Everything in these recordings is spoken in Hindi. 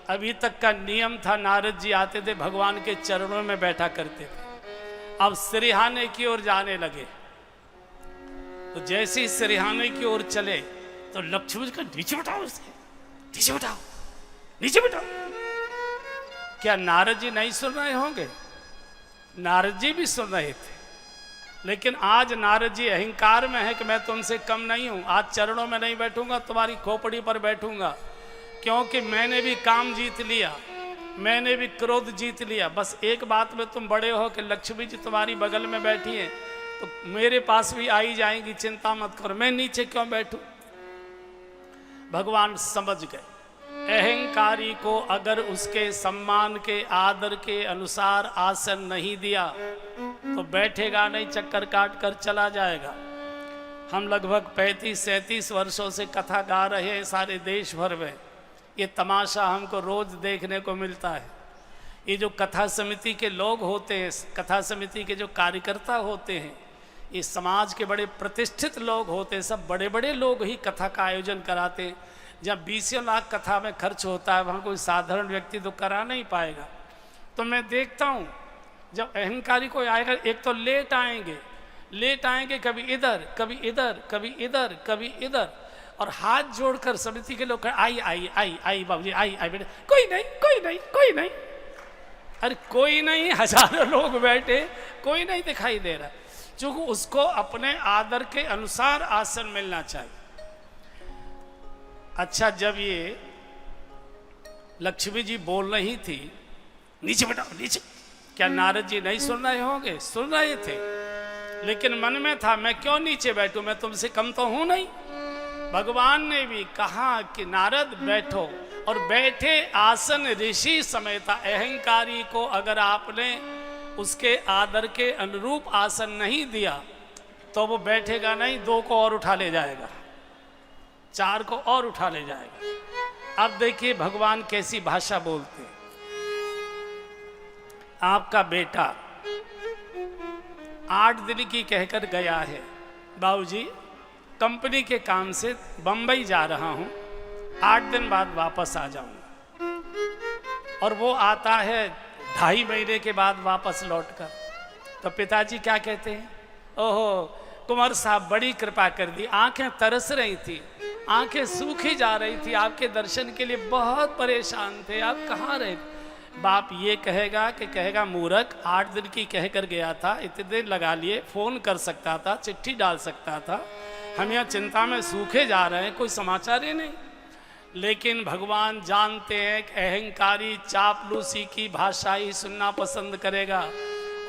अभी तक का नियम था, नारद जी आते थे भगवान के चरणों में बैठा करते थे। अब सिरहाने की ओर जाने लगे, तो जैसे ही सिरहाने की ओर चले तो लक्ष्मण जी का नीचे बैठाओ, उसके नीचे बैठाओ, नीचे बैठाओ। क्या नारद जी नहीं सुन रहे होंगे? नारद जी भी सुन रहे थे, लेकिन आज नारद जी अहंकार में है कि मैं तुमसे कम नहीं हूं, आज चरणों में नहीं बैठूंगा, तुम्हारी खोपड़ी पर बैठूंगा, क्योंकि मैंने भी काम जीत लिया, मैंने भी क्रोध जीत लिया। बस एक बात में तुम बड़े हो कि लक्ष्मी जी तुम्हारी बगल में बैठी है, तो मेरे पास भी आई जाएंगी, चिंता मत करो, मैं नीचे क्यों बैठूं। भगवान समझ गए, अहंकारी को अगर उसके सम्मान के आदर के अनुसार आसन नहीं दिया तो बैठेगा नहीं, चक्कर काट कर चला जाएगा। हम लगभग 35-37 वर्षों से कथा गा रहे हैं सारे देश भर में। ये तमाशा हमको रोज देखने को मिलता है। ये जो कथा समिति के लोग होते हैं, कथा समिति के जो कार्यकर्ता होते हैं, ये समाज के बड़े प्रतिष्ठित लोग होते हैं, सब बड़े बड़े लोग ही कथा का आयोजन कराते हैं। जब 20 लाख कथा में खर्च होता है, वहाँ कोई साधारण व्यक्ति तो करा नहीं पाएगा। तो मैं देखता हूँ जब अहंकारी कोई आएगा, एक तो लेट आएंगे, कभी इधर कभी इधर, कभी इधर कभी इधर, और हाथ जोड़कर समिति के लोग आई आई आई आई बाबूजी आई आई बेटे, कोई नहीं कोई नहीं कोई नहीं। अरे कोई नहीं, हजारों लोग बैठे, कोई नहीं दिखाई दे रहा, क्योंकि उसको अपने आदर के अनुसार आसन मिलना चाहिए। अच्छा, जब ये लक्ष्मी जी बोल रही थी नीचे बैठाओ नीचे, क्या नारद जी नहीं सुन रहे होंगे? सुन रहे थे, लेकिन मन में था मैं क्यों नीचे बैठूं, मैं तुमसे कम तो हूं नहीं। भगवान ने भी कहा कि नारद बैठो, और बैठे आसन ऋषि समेता। अहंकारी को अगर आपने उसके आदर के अनुरूप आसन नहीं दिया तो वो बैठेगा नहीं, 2 को और उठा ले जाएगा, 4 को और उठा ले जाएगा। अब देखिए भगवान कैसी भाषा बोलते हैं। आपका बेटा 8 दिन की कहकर गया है, बाबूजी कंपनी के काम से बंबई जा रहा हूं, 8 दिन बाद वापस आ जाऊंगा। और वो आता है 2.5 महीने के बाद वापस लौटकर। तो पिताजी क्या कहते हैं, ओहो कुंवर साहब बड़ी कृपा कर दी, आंखें तरस रही थी, आंखें सूखी जा रही थी, आपके दर्शन के लिए बहुत परेशान थे, आप कहाँ रहे? बाप ये कहेगा कि कहेगा मूर्ख, 8 दिन की कहकर गया था, इतने दिन लगा लिए, फोन कर सकता था, चिट्ठी डाल सकता था, हम यहाँ चिंता में सूखे जा रहे हैं, कोई समाचार ही नहीं। लेकिन भगवान जानते हैं कि अहंकारी चापलूसी की भाषा ही सुनना पसंद करेगा,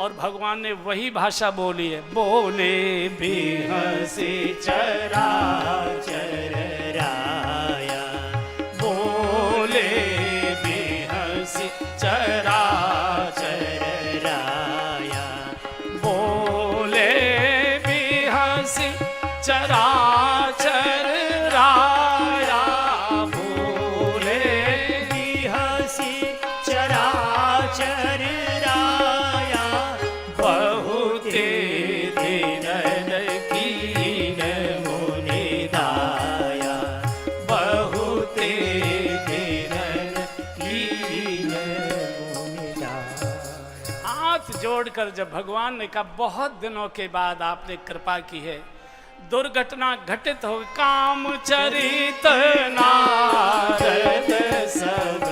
और भगवान ने वही भाषा बोली है, बोले बेहसी चराचर राया, बोले बेहसी चराचर राया, बोले बेहसी चराचर राया, बोले बेहसी चराचर राया, बहुते दिनन कीन मुनि दाया, बहुते दिनन कीन मुनि दाया। हाथ जोड़कर जब भगवान ने कहा बहुत दिनों के बाद आपने कृपा की है, दुर्घटना घटित हो, काम चरित नारद सब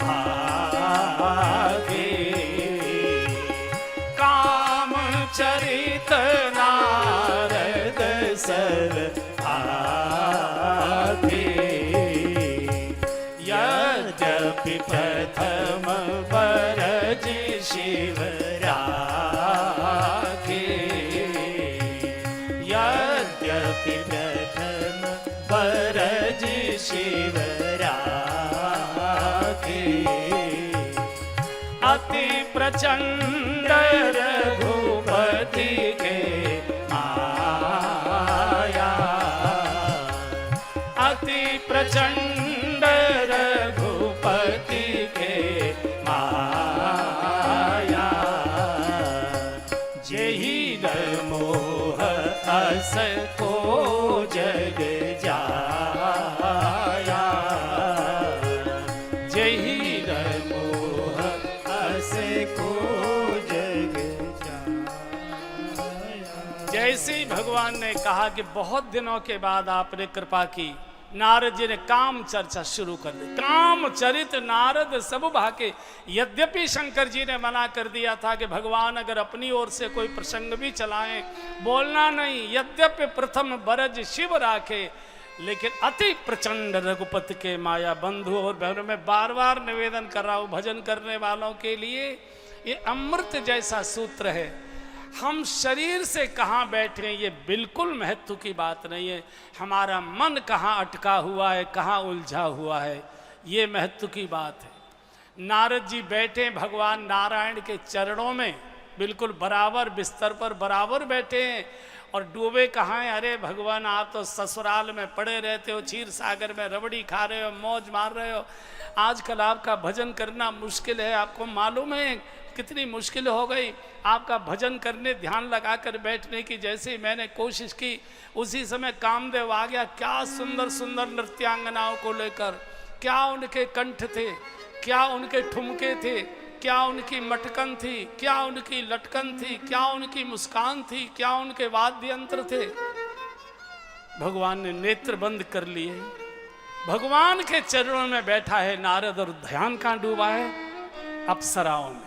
भागे, काम चरित नारद सब भागे, यद्यपि प्रथम बरज शिव राखे, यद्यपि प्रथम बरज शिव राखे, अति प्रचंड रघुपति के माया, अति प्रचंड रघुपति के माया, जेहि मोह अस को जग जाया, जेहि जैसे ही भगवान ने कहा कि बहुत दिनों के बाद आपने कृपा की, नारद जी ने काम चर्चा शुरू कर दी। काम चरित नारद सब भाके। यद्यपि शंकर जी ने मना कर दिया था कि भगवान अगर अपनी ओर से कोई प्रसंग भी चलाएं, बोलना नहीं, यद्यपि प्रथम बरज शिव राखे, लेकिन अति प्रचंड रघुपति के माया बंधु। और बहनों में बार बार निवेदन कर रहा हूं भजन करने वालों के लिए, ये अमृत जैसा सूत्र है। हम शरीर से कहाँ बैठे हैं ये बिल्कुल महत्व की बात नहीं है, हमारा मन कहाँ अटका हुआ है, कहाँ उलझा हुआ है, ये महत्व की बात है। नारद जी बैठे भगवान नारायण के चरणों में, बिल्कुल बराबर बिस्तर पर बराबर बैठे हैं। और डूबे कहाँ हैं? अरे भगवान आप तो ससुराल में पड़े रहते हो, क्षीर सागर में रबड़ी खा रहे हो, मौज मार रहे हो। आजकल आपका भजन करना मुश्किल है, आपको मालूम है कितनी मुश्किल हो गई आपका भजन करने, ध्यान लगाकर बैठने की। जैसे ही मैंने कोशिश की उसी समय कामदेव आ गया। क्या सुंदर सुंदर नृत्यांगनाओं को लेकर, क्या उनके कंठ थे, क्या उनके ठुमके थे, क्या उनकी मटकन थी, क्या उनकी लटकन थी, क्या उनकी मुस्कान थी, क्या उनके वाद्य यंत्र थे। भगवान ने नेत्र बंद कर लिए, भगवान के चरणों में बैठा है नारद और ध्यान कहाँ डूबा है? अप्सराओं में,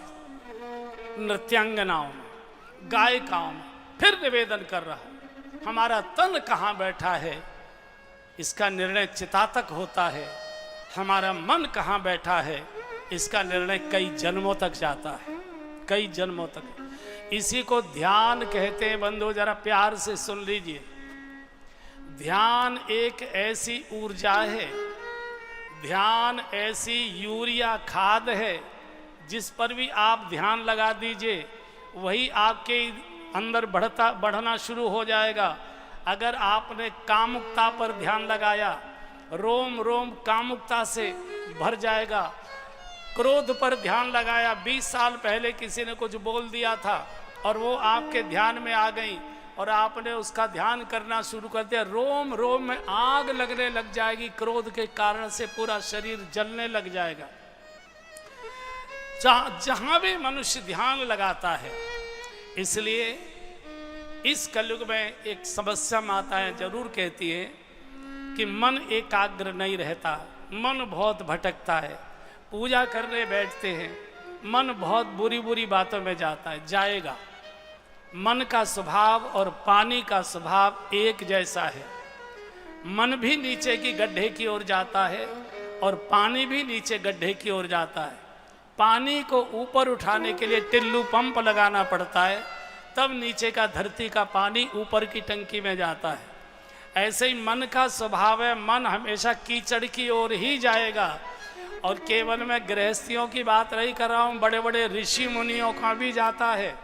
नृत्यांगनाओं में, गायिकाओं में। फिर निवेदन कर रहा हूं, हमारा तन कहाँ बैठा है इसका निर्णय चिता तक होता है, हमारा मन कहाँ बैठा है इसका निर्णय कई जन्मों तक जाता है, कई जन्मों तक। इसी को ध्यान कहते हैं बंधु, जरा प्यार से सुन लीजिए। ध्यान एक ऐसी ऊर्जा है, ध्यान ऐसी यूरिया खाद है, जिस पर भी आप ध्यान लगा दीजिए वही आपके अंदर बढ़ना शुरू हो जाएगा। अगर आपने कामुकता पर ध्यान लगाया, रोम रोम कामुकता से भर जाएगा। क्रोध पर ध्यान लगाया, 20 साल पहले किसी ने कुछ बोल दिया था और वो आपके ध्यान में आ गई और आपने उसका ध्यान करना शुरू कर दिया, रोम रोम में आग लगने लग जाएगी। क्रोध के कारण से पूरा शरीर जलने लग जाएगा। जहां भी मनुष्य ध्यान लगाता है, इसलिए इस कलयुग में एक समस्या माताएं जरूर कहती है कि मन एकाग्र नहीं रहता, मन बहुत भटकता है। पूजा करने बैठते हैं, मन बहुत बुरी बुरी बातों में जाता है, जाएगा। मन का स्वभाव और पानी का स्वभाव एक जैसा है। मन भी नीचे की गड्ढे की ओर जाता है और पानी भी नीचे गड्ढे की ओर जाता है। पानी को ऊपर उठाने के लिए टिल्लू पंप लगाना पड़ता है, तब नीचे का धरती का पानी ऊपर की टंकी में जाता है। ऐसे ही मन का स्वभाव है, मन हमेशा कीचड़ की ओर ही जाएगा। और केवल मैं गृहस्थियों की बात नहीं कर रहा हूँ, बड़े बड़े ऋषि मुनियों का भी जाता है।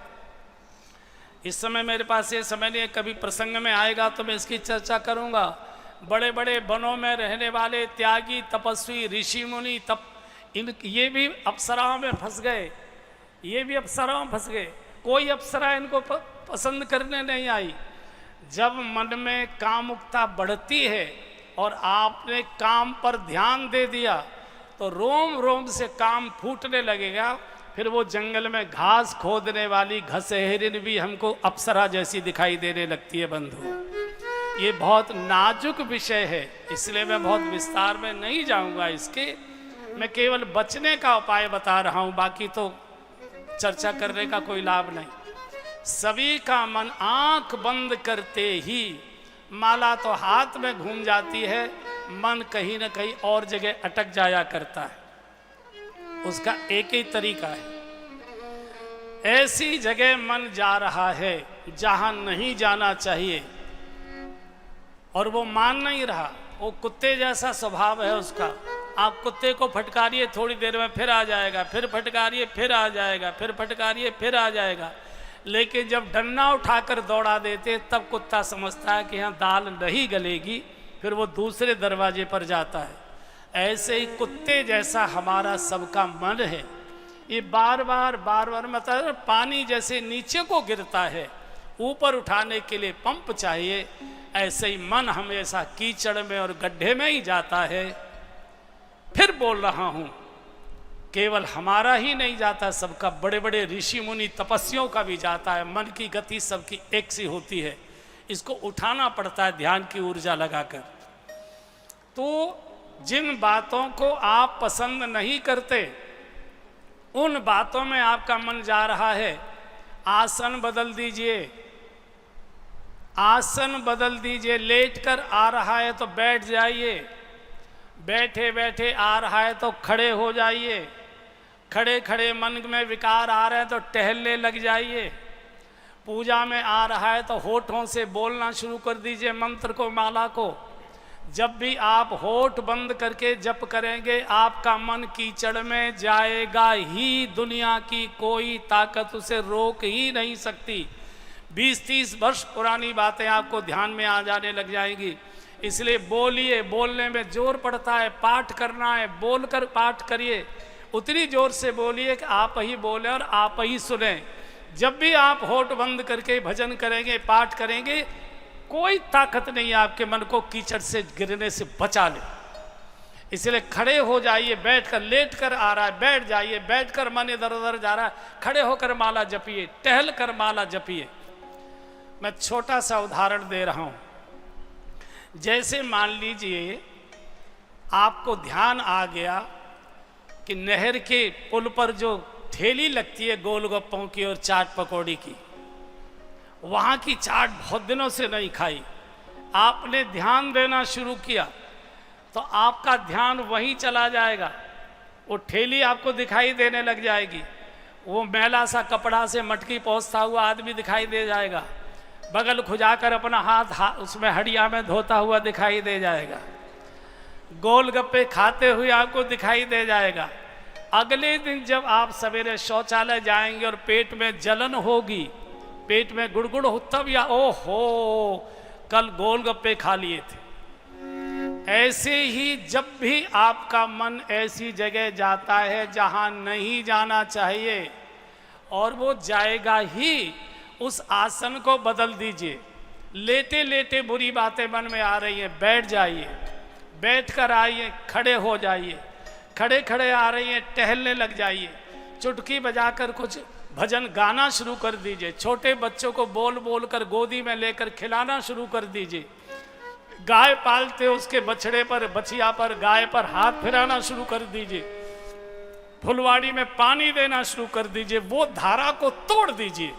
इस समय मेरे पास ये समय नहीं है, कभी प्रसंग में आएगा तो मैं इसकी चर्चा करूँगा। बड़े बड़े वनों में रहने वाले त्यागी तपस्वी ऋषि मुनि ये भी अप्सराओं में फंस गए, ये भी अप्सराओं में फंस गए। कोई अप्सरा इनको पसंद करने नहीं आई। जब मन में कामुकता बढ़ती है और आपने काम पर ध्यान दे दिया तो रोम रोम से काम फूटने लगेगा। फिर वो जंगल में घास खोदने वाली घसहरिन भी हमको अप्सरा जैसी दिखाई देने लगती है बंधु। ये बहुत नाजुक विषय है, इसलिए मैं बहुत विस्तार में नहीं जाऊंगा इसके। मैं केवल बचने का उपाय बता रहा हूं, बाकी तो चर्चा करने का कोई लाभ नहीं। सभी का मन आंख बंद करते ही, माला तो हाथ में घूम जाती है, मन कहीं न कहीं और जगह अटक जाया करता है। उसका एक ही तरीका है। ऐसी जगह मन जा रहा है जहां नहीं जाना चाहिए और वो मान नहीं रहा। वो कुत्ते जैसा स्वभाव है उसका। आप कुत्ते को फटकारिए, थोड़ी देर में फिर आ जाएगा, फिर फटकारिए फिर आ जाएगा, फिर फटकारिए फिर आ जाएगा। लेकिन जब डंडा उठाकर दौड़ा देते तब कुत्ता समझता है कि यहाँ दाल नहीं गलेगी, फिर वो दूसरे दरवाजे पर जाता है। ऐसे ही कुत्ते जैसा हमारा सबका मन है। ये बार बार मतलब पानी जैसे नीचे को गिरता है, ऊपर उठाने के लिए पंप चाहिए, ऐसे ही मन हमेशा कीचड़ में और गड्ढे में ही जाता है। फिर बोल रहा हूं, केवल हमारा ही नहीं जाता, सबका, बड़े बड़े ऋषि मुनि तपस्वियों का भी जाता है। मन की गति सबकी एक सी होती है। इसको उठाना पड़ता है ध्यान की ऊर्जा लगाकर। तो जिन बातों को आप पसंद नहीं करते उन बातों में आपका मन जा रहा है, आसन बदल दीजिए, आसन बदल दीजिए। लेट कर आ रहा है तो बैठ जाइए, बैठे बैठे आ रहा है तो खड़े हो जाइए, खड़े खड़े मन में विकार आ रहे हैं तो टहलने लग जाइए। पूजा में आ रहा है तो होठों से बोलना शुरू कर दीजिए मंत्र को, माला को। जब भी आप होठ बंद करके जप करेंगे आपका मन कीचड़ में जाएगा ही, दुनिया की कोई ताकत उसे रोक ही नहीं सकती। 20-30 वर्ष पुरानी बातें आपको ध्यान में आ जाने लग जाएंगी। इसलिए बोलिए, बोलने में जोर पड़ता है, पाठ करना है, बोलकर पाठ करिए, उतनी जोर से बोलिए कि आप ही बोलें और आप ही सुने। जब भी आप होठ बंद करके भजन करेंगे, पाठ करेंगे, कोई ताकत नहीं आपके मन को कीचड़ से गिरने से बचा ले। इसलिए खड़े हो जाइए, बैठकर, लेट कर आ रहा है बैठ जाइए, बैठकर मन इधर उधर जा रहा है खड़े होकर माला जपिए, टहल कर माला जपिए। मैं छोटा सा उदाहरण दे रहा हूं। जैसे मान लीजिए आपको ध्यान आ गया कि नहर के पुल पर जो ठेली लगती है गोलगप्पों की और चाट पकौड़ी की, वहाँ की चाट बहुत दिनों से नहीं खाई, आपने ध्यान देना शुरू किया तो आपका ध्यान वहीं चला जाएगा। वो ठेली आपको दिखाई देने लग जाएगी, वो मैला सा कपड़ा से मटकी पहुँचता हुआ आदमी दिखाई दे जाएगा, बगल खुजाकर अपना हाथ उसमें हड़िया में धोता हुआ दिखाई दे जाएगा, गोलगप्पे खाते हुए आपको दिखाई दे जाएगा। अगले दिन जब आप सवेरे शौचालय जाएंगे और पेट में जलन होगी, पेट में गुड़गुड़ हो, तब या ओहो कल गोलगप्पे खा लिए थे। ऐसे ही जब भी आपका मन ऐसी जगह जाता है जहां नहीं जाना चाहिए और वो जाएगा ही, उस आसन को बदल दीजिए। लेटे लेटे बुरी बातें मन में आ रही हैं, बैठ जाइए, बैठ कर आइए, खड़े हो जाइए, खड़े खड़े आ रही हैं टहलने लग जाइए, चुटकी बजाकर कुछ भजन गाना शुरू कर दीजिए, छोटे बच्चों को बोल बोल कर गोदी में लेकर खिलाना शुरू कर दीजिए, गाय पालते हो उसके बछड़े पर, बछिया पर, गाय पर हाथ फिराना शुरू कर दीजिए, फुलवाड़ी में पानी देना शुरू कर दीजिए, वो धारा को तोड़ दीजिए।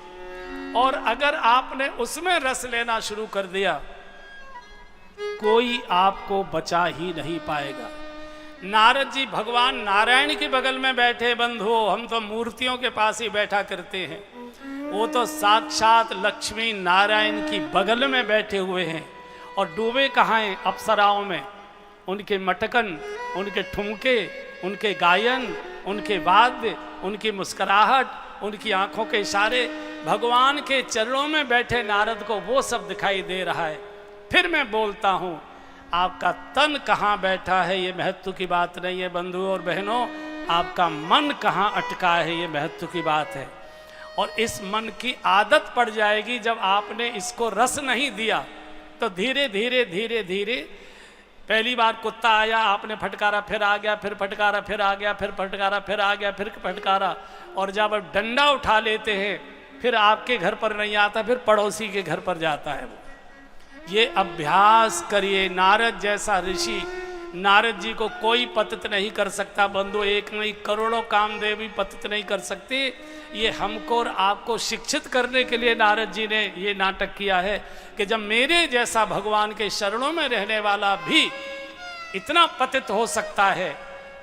और अगर आपने उसमें रस लेना शुरू कर दिया, कोई आपको बचा ही नहीं पाएगा। नारद जी भगवान नारायण के बगल में बैठे बंधुओं, हम तो मूर्तियों के पास ही बैठा करते हैं, वो तो साक्षात लक्ष्मी नारायण की बगल में बैठे हुए हैं। और डूबे कहाँ हैं? अप्सराओं में। उनके मटकन, उनके ठुमके, उनके गायन, उनके वाद्य, उनकी मुस्कुराहट, उनकी आंखों के इशारे, भगवान के चरणों में बैठे नारद को वो सब दिखाई दे रहा है। फिर मैं बोलता हूँ, आपका तन कहाँ बैठा है ये महत्व की बात नहीं है बंधुओं और बहनों, आपका मन कहाँ अटका है ये महत्व की बात है। और इस मन की आदत पड़ जाएगी, जब आपने इसको रस नहीं दिया तो धीरे धीरे धीरे धीरे, पहली बार कुत्ता आया आपने फटकारा, फिर आ गया, फिर फटकारा, फिर आ गया, फिर फटकारा, फिर आ गया, फिर फटकारा, और जब आप डंडा उठा लेते हैं फिर आपके घर पर नहीं आता, फिर पड़ोसी के घर पर जाता है वो। ये अभ्यास करिए। नारद जैसा ऋषि, नारद जी को कोई पतित नहीं कर सकता बंधु, एक नहीं करोड़ों कामदेव भी पतित नहीं कर सकते। ये हमको और आपको शिक्षित करने के लिए नारद जी ने ये नाटक किया है कि जब मेरे जैसा भगवान के शरणों में रहने वाला भी इतना पतित हो सकता है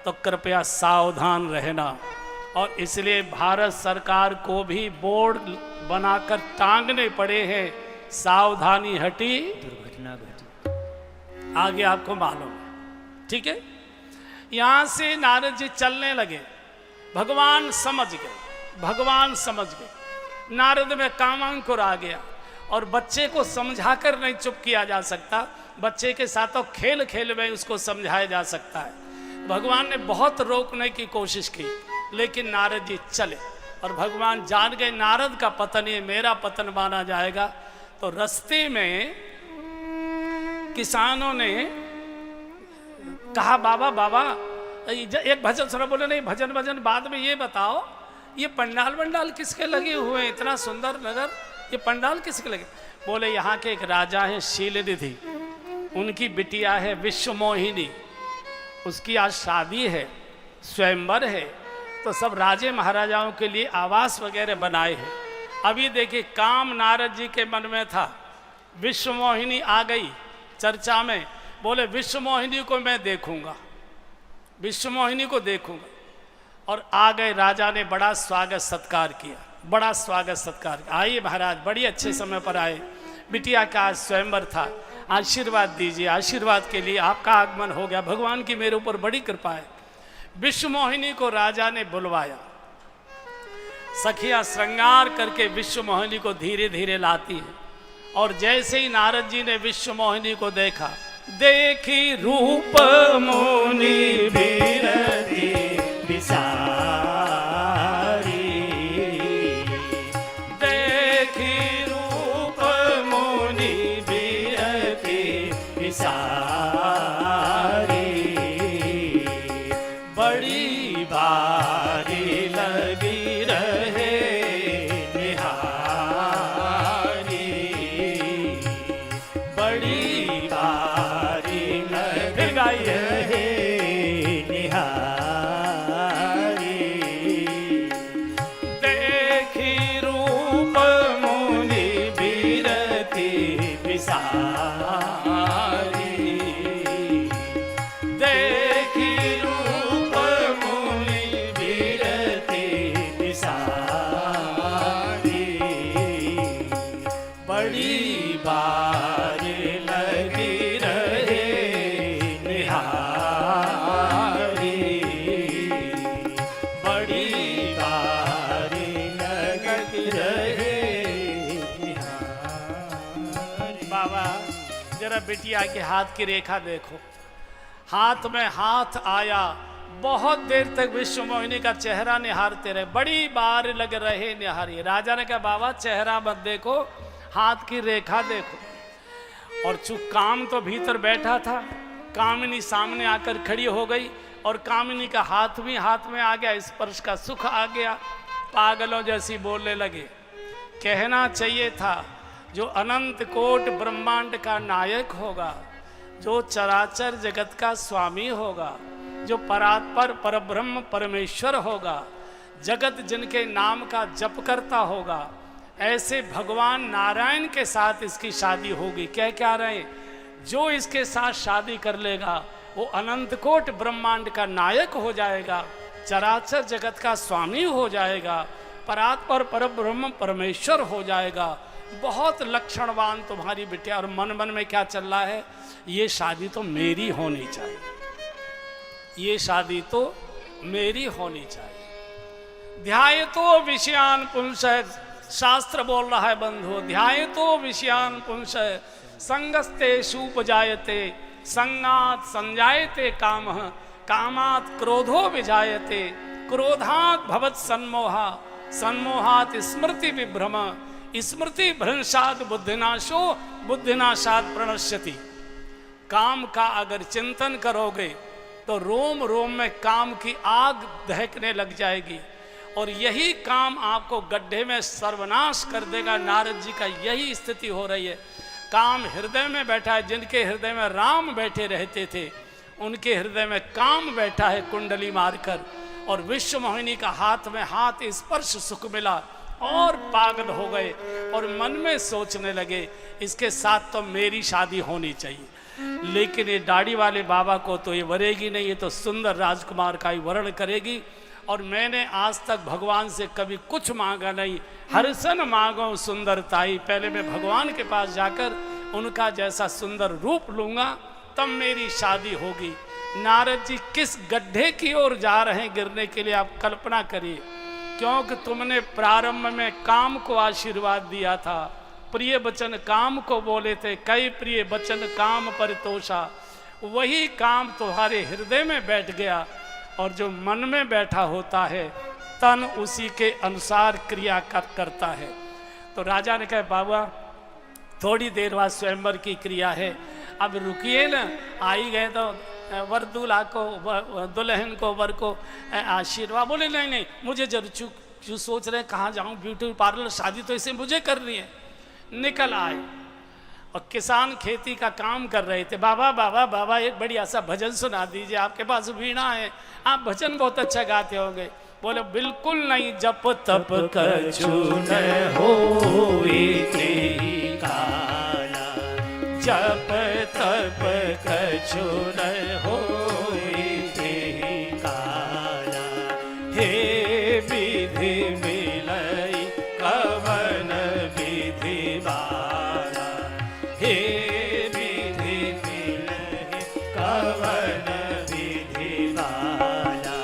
तो कृपया सावधान रहना। और इसलिए भारत सरकार को भी बोर्ड बनाकर टांगने पड़े हैं, सावधानी हटी दुर्घटना घटी। आगे आपको मालूम है, ठीक है। यहां से नारद जी चलने लगे, भगवान समझ गए, भगवान समझ गए। नारद में कामांकुर आ गया, और बच्चे को समझाकर नहीं चुप किया जा सकता, बच्चे के साथ तो खेल खेल में उसको समझाया जा सकता है। भगवान ने बहुत रोकने की कोशिश की, लेकिन नारद जी चले, और भगवान जान गए नारद का पतन ये मेरा पतन माना जाएगा। तो रास्ते में किसानों ने कहा, बाबा बाबा एक भजन सुना। बोले नहीं, भजन भजन बाद में, ये बताओ ये पंडाल वंडाल किसके लगे हुए हैं, इतना सुंदर नगर, ये पंडाल किसके लगे? बोले यहाँ के एक राजा हैं शीलनिधि, उनकी बिटिया है विश्वमोहिनी, उसकी आज शादी है, स्वयंवर है, तो सब राजे महाराजाओं के लिए आवास वगैरह बनाए हैं। अभी देखिए काम नारद जी के मन में था, विश्वमोहिनी आ गई चर्चा में, बोले विश्वमोहिनी को मैं देखूंगा, विश्वमोहिनी को देखूंगा। और आ गए, राजा ने बड़ा स्वागत सत्कार किया, बड़ा स्वागत सत्कार किया। आइए महाराज, बड़ी अच्छे समय पर आए, बिटिया का आज स्वयंवर था, आशीर्वाद दीजिए, आशीर्वाद के लिए आपका आगमन हो गया, भगवान की मेरे ऊपर बड़ी कृपा है। विश्वमोहिनी को राजा ने बुलवाया, सखिया श्रृंगार करके विश्वमोहिनी को धीरे धीरे लाती है। और जैसे ही नारद जी ने विश्वमोहिनी को देखा, देखी रूप मुनि बिरती बिसारी, देखी रूप मुनि बिरती बिसारी, बड़ी बारी लगी रहे निहारी, बड़ी बारी लगी रहे निहारी, देखी रूप मुनि बिरती बिसारी, देखी रूप मुनि बिरती बिसारी, बड़ी बार लगी रहे निहारी, बड़ी बार लगी रहे निहारी। बाबा जरा बिटिया के हाथ की रेखा देखो, हाथ में हाथ आया, बहुत देर तक विश्वमोहिनी का चेहरा निहारते रहे, बड़ी बार लग रहे निहारी। राजा ने कहा बाबा चेहरा मत देखो, हाथ की रेखा देखो। और चूक काम तो भीतर बैठा था, कामिनी सामने आकर खड़ी हो गई और कामिनी का हाथ भी हाथ में आ गया, स्पर्श का सुख आ गया। पागलों जैसी बोलने लगे, कहना चाहिए था जो अनंत कोट ब्रह्मांड का नायक होगा, जो चराचर जगत का स्वामी होगा, जो परात्पर परब्रह्म परमेश्वर होगा, जगत जिनके नाम का जप करता होगा, ऐसे भगवान नारायण के साथ इसकी शादी होगी। कह क्या रहे, जो इसके साथ शादी कर लेगा वो अनंत कोट ब्रह्मांड का नायक हो जाएगा, चराचर जगत का स्वामी हो जाएगा, परात्पर परब्रह्म परमेश्वर हो जाएगा। बहुत लक्षणवान तुम्हारी बिटिया। और मन मन में क्या चल रहा है, ये शादी तो मेरी होनी चाहिए, ये शादी तो मेरी होनी चाहिए। ध्याय तो विषयान पुंस, शास्त्र बोल रहा है बंधु, ध्याय तो विषयान पुंस संगस्ते सुपजायते, संगात संजायते काम, कामात क्रोधो विजायते, क्रोधात भवत सन्मोहा, सन्मोहात स्मृति विभ्रम, स्मृति भ्रंशात बुद्धिनाशो, बुद्धिनाशात प्रणश्यति। काम का अगर चिंतन करोगे तो रोम रोम में काम की आग दहकने लग जाएगी और यही काम आपको गड्ढे में सर्वनाश कर देगा। नारद जी का यही स्थिति हो रही है। काम हृदय में बैठा है, जिनके हृदय में राम बैठे रहते थे उनके हृदय में काम बैठा है कुंडली मारकर। और विश्वमोहिनी का हाथ में हाथ स्पर्श सुख मिला और पागल हो गए और मन में सोचने लगे इसके साथ तो मेरी शादी होनी चाहिए। लेकिन ये दाढ़ी वाले बाबा को तो ये वरेगी नहीं, ये तो सुंदर राजकुमार का ही वर्ण करेगी। और मैंने आज तक भगवान से कभी कुछ मांगा नहीं, हरसन मांगो सुंदरताई। पहले मैं भगवान के पास जाकर उनका जैसा सुंदर रूप लूंगा तब मेरी शादी होगी। नारद जी किस गड्ढे की ओर जा रहे हैं गिरने के लिए, आप कल्पना करिए। क्योंकि तुमने प्रारंभ में काम को आशीर्वाद दिया था, प्रिय वचन काम को बोले थे, कई प्रिय वचन काम परितोषा। वही काम तुम्हारे हृदय में बैठ गया और जो मन में बैठा होता है तन उसी के अनुसार क्रिया करता है। तो राजा ने कहा बाबा थोड़ी देर बाद स्वयंवर की क्रिया है, अब रुकिए ना। आई गए तो वर दूल्हा को, दुल्हन को, वर को आशीर्वाद। बोले नहीं नहीं, मुझे जरूर सोच रहे हैं कहाँ जाऊँ, ब्यूटी पार्लर, शादी तो इसे मुझे करनी है। निकल आए और किसान खेती का काम कर रहे थे। बाबा बाबा बाबा एक बढ़िया सा भजन सुना दीजिए, आपके पास वीणा है, आप भजन बहुत अच्छा गाते होंगे। बोले बिल्कुल नहीं, जप तप कछु न होई काला, जप तप कछु न होई काला, हे विधि मिलई कवन विधि वाला, हे विधि मिलई कवन विधि वाला,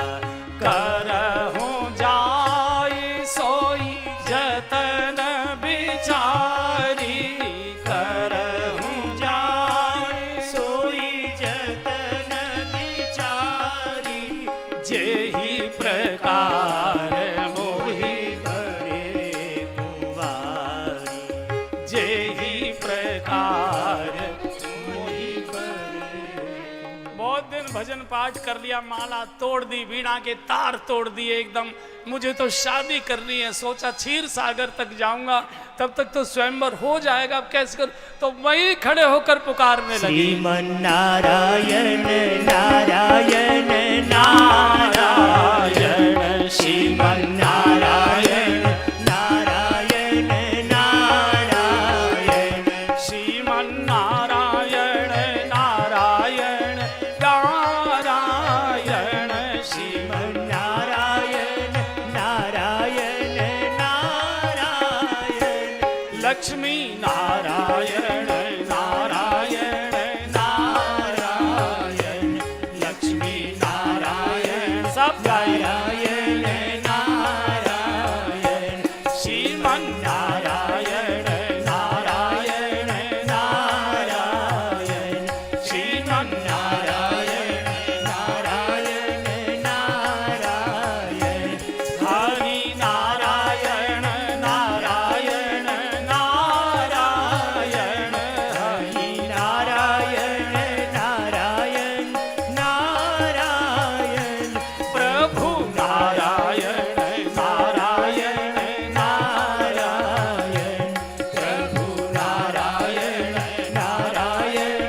करहु जाई सोई जतन बिचारी, करहु जाई सोई जतन बिचारी, जेहि प्रकार मोहि करे कुंवारी, जेहि प्रकार मोहि करे। बहुत दिन भजन पाठ कर लिया, माला तोड़ दी, वीणा के तार तोड़ दिए एकदम। मुझे तो शादी करनी है, सोचा क्षीर सागर तक जाऊंगा, तब तक तो स्वयंवर हो जाएगा, अब कैसे कर। तो वही खड़े होकर पुकारने लगे, श्रीमन नारायण नारायण नारायण, श्रीमन नारायण नारायण नारायण, श्रीमन नारायण नारायण नारायण, श्रीमन नारायण नारायण नारायण, लक्ष्मी नारायण नारायण नारायण, लक्ष्मी नारायण, सब नारायण नारायण, श्रीमन नारायण नारायण नारायण, श्रीमन नारायण नारायण नारायण, हरि नारायण नारायण नारायण, हरि नारायण नारायण नारायण, प्रभु नारायण नारायण नारायण, प्रभु नारायण नारायण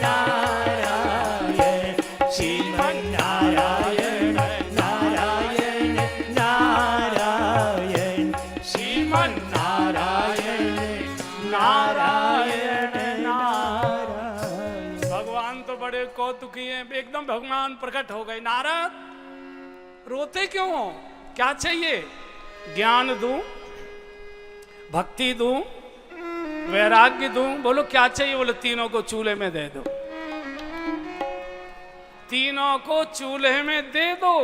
नारायण, श्रीमन नारायण नारायण नारायण, श्रीमन नारायण नारायण नारायण। भगवान तो बड़े कौतुकी हैं, एकदम भगवान प्रकट हो गए। नारद रोते क्यों हो, क्या चाहिए? ज्ञान दूं, भक्ति दूं, वैराग्य दूं, बोलो क्या चाहिए? बोले तीनों को चूल्हे में दे दो, तीनों को चूल्हे में दे दो।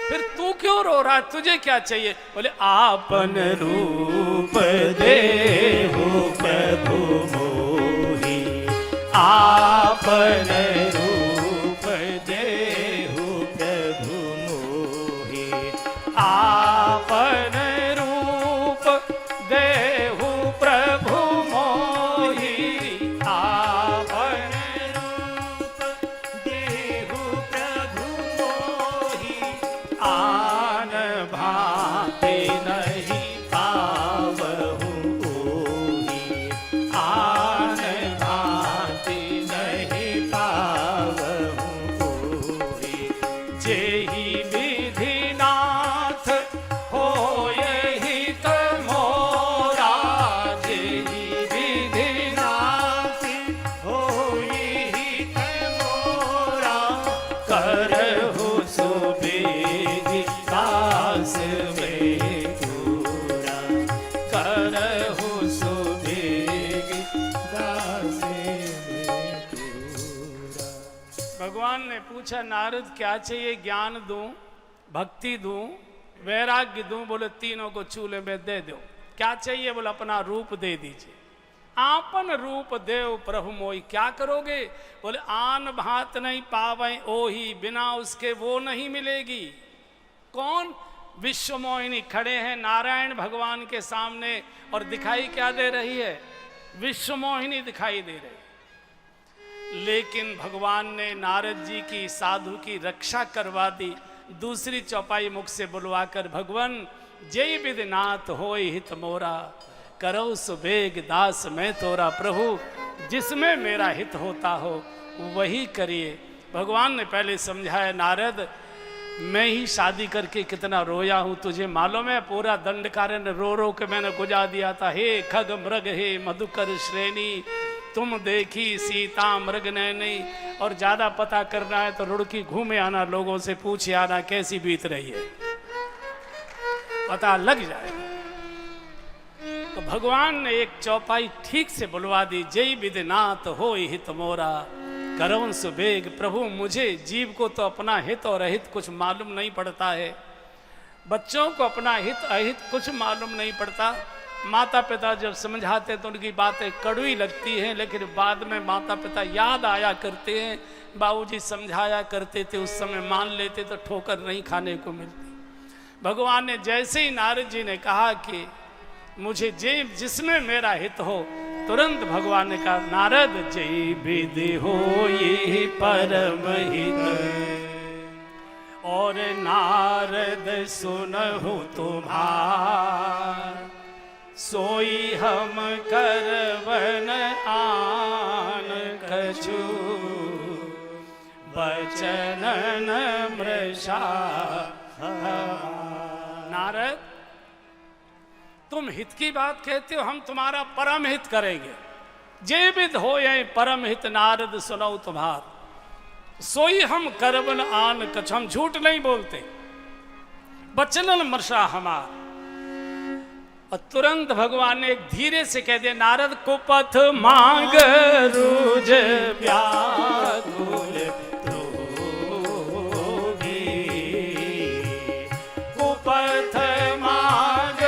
फिर तू क्यों रो रहा है, तुझे क्या चाहिए? बोले आपन रूप देहु प्रभु मोहि, आपन रूप देहु प्रभु मोहि, आपन रूप देहु प्रभु मोहि, आपन रूप देहु प्रभु मोहि, आन भांति नहीं पावहु कोहि, आन भांति नहीं पावहु कोहि, जेहि विधि नाथ होयहि त मोरा, जेहि विधि नाथ होयहि त मोरा, करहु सुबेदि दास में पूरा, करहु सुबेदि दास में पूरा। भगवान ने पूछा नारद क्या चाहिए? ज्ञान दूं, भक्ति दूं, वैराग्य दूं? बोले तीनों को चूल्हे में दे दो। क्या चाहिए? बोले अपना रूप दे दीजिए। आपन रूप देव प्रभु मोहि, क्या करोगे? बोले आन भात नहीं पावे ओही, बिना उसके वो नहीं मिलेगी। कौन? विश्व मोहिनी खड़े हैं नारायण भगवान के सामने और दिखाई क्या दे रही है? विश्व मोहिनी दिखाई दे रही। लेकिन भगवान ने नारद जी की, साधु की रक्षा करवा दी। दूसरी चौपाई मुख से बुलवाकर भगवान जय विधिनाथ होय हित मोरा, करो सुबेग दास मैं तोरा प्रभु, जिसमें मेरा हित होता हो वही करिए। भगवान ने पहले समझाया, नारद मैं ही शादी करके कितना रोया हूँ तुझे मालूम है। पूरा दंडकारण्य रो रो के मैंने गुजार दिया था। हे खग मृग हे मधुकर श्रेणी, तुम देखी सीता मृग नैनी। और ज्यादा पता करना है तो रुड़की घूमे आना, लोगों से पूछे आना कैसी बीत रही है, पता लग जाएगा। तो भगवान ने एक चौपाई ठीक से बुलवा दी, जय विधिनाथ हो हित मोरा, करौं सुबेग प्रभु। मुझे जीव को तो अपना हित और अहित कुछ मालूम नहीं पड़ता है, बच्चों को अपना हित अहित कुछ मालूम नहीं पड़ता। माता पिता जब समझाते तो उनकी बातें कड़वी लगती हैं, लेकिन बाद में माता पिता याद आया करते हैं, बाबूजी समझाया करते थे, उस समय मान लेते तो ठोकर नहीं खाने को मिलती। भगवान ने जैसे ही नारद जी ने कहा कि मुझे जिसमें मेरा हित हो, तुरंत भगवान ने कहा, नारद जय विधि हो ये परम हित, और नारद सुनहु तुम्हार, सोई हम करवन आन कछु, बचनन मृषा। नारद तुम हित की बात कहते हो, हम तुम्हारा परम हित करेंगे। जे विद हो ये परम हित नारद सुनो तुम्हार, सोई हम करवन आन कछ, हम झूठ नहीं बोलते, बचनन मृषा हमार। और तुरंत भगवान ने एक धीरे से कह दिया, नारद कुपथ मांग रूज व्याकुल रोगी, कुपथ मांग